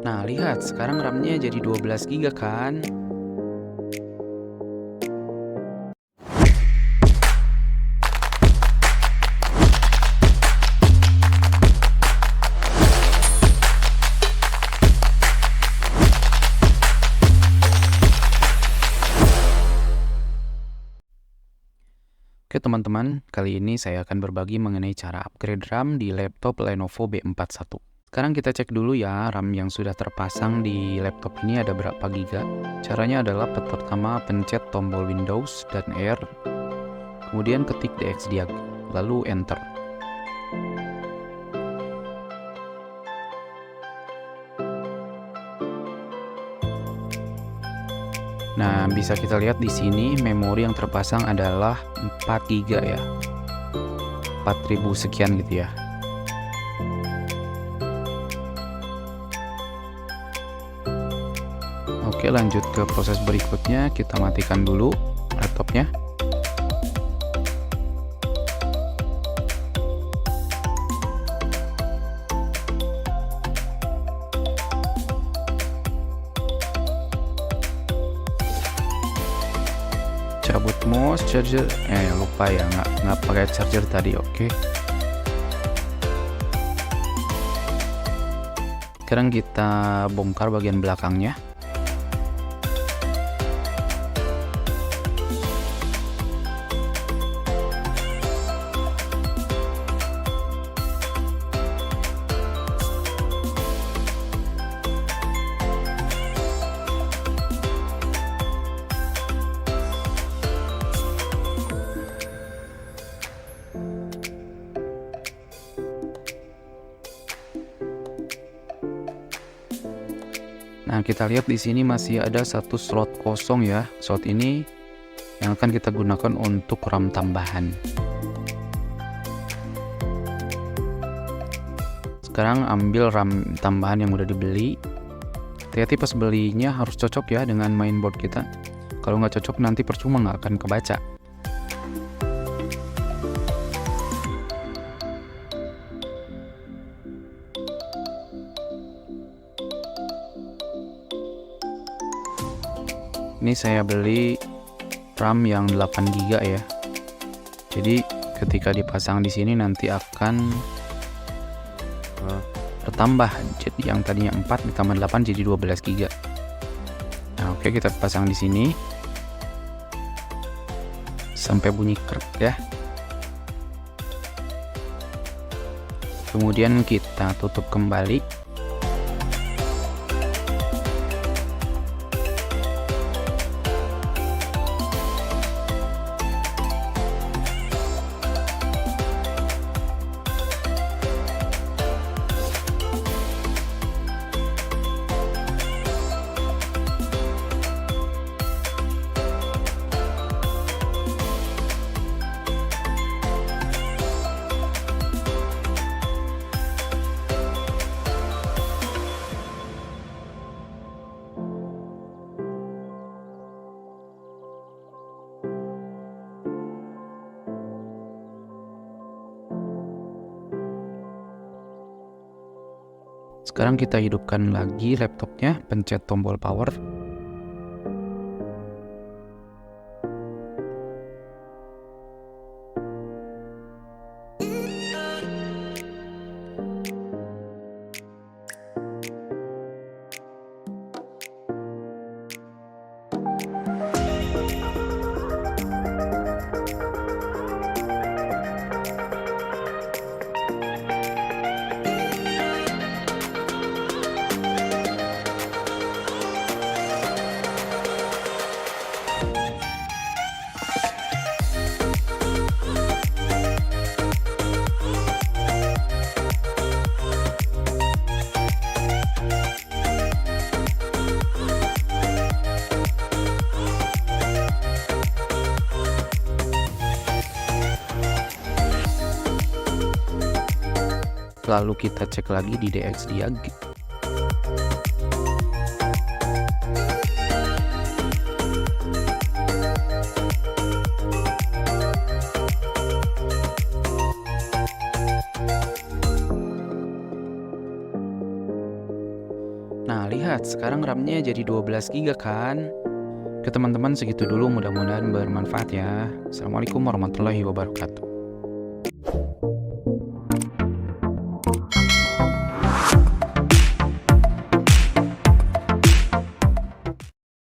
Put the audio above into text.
Nah, lihat sekarang RAM-nya jadi 12 GB kan? Oke teman-teman, kali ini saya akan berbagi mengenai cara upgrade RAM di laptop Lenovo B41. Sekarang kita cek dulu ya, RAM yang sudah terpasang di laptop ini ada berapa giga. Caranya adalah pertama pencet tombol Windows dan R, kemudian ketik dxdiag, lalu enter. Nah, bisa kita lihat di sini memori yang terpasang adalah 4 GB ya. 4000 sekian gitu ya. Oke, lanjut ke proses berikutnya, kita matikan dulu laptopnya. Cabut mouse, charger, lupa ya, nggak pakai charger tadi. Oke. Sekarang kita bongkar bagian belakangnya. Nah, kita lihat di sini masih ada satu slot kosong ya. Slot ini yang akan kita gunakan untuk RAM tambahan. Sekarang ambil RAM tambahan yang udah dibeli. Hati-hati pas belinya harus cocok ya dengan mainboard kita. Kalau nggak cocok nanti percuma, nggak akan kebaca. Ini saya beli RAM yang 8 GB ya. Jadi ketika dipasang di sini nanti akan bertambah. Jadi yang tadinya 4 ditambah 8 jadi 12 GB. Nah, oke, kita pasang di sini sampai bunyi krek ya. Kemudian kita tutup kembali. Sekarang kita hidupkan lagi laptopnya, pencet tombol power. Lalu kita cek lagi di dxdiag. Nah, lihat sekarang RAM-nya jadi 12 GB kan? Oke teman-teman, segitu dulu, mudah-mudahan bermanfaat ya. Assalamualaikum warahmatullahi wabarakatuh.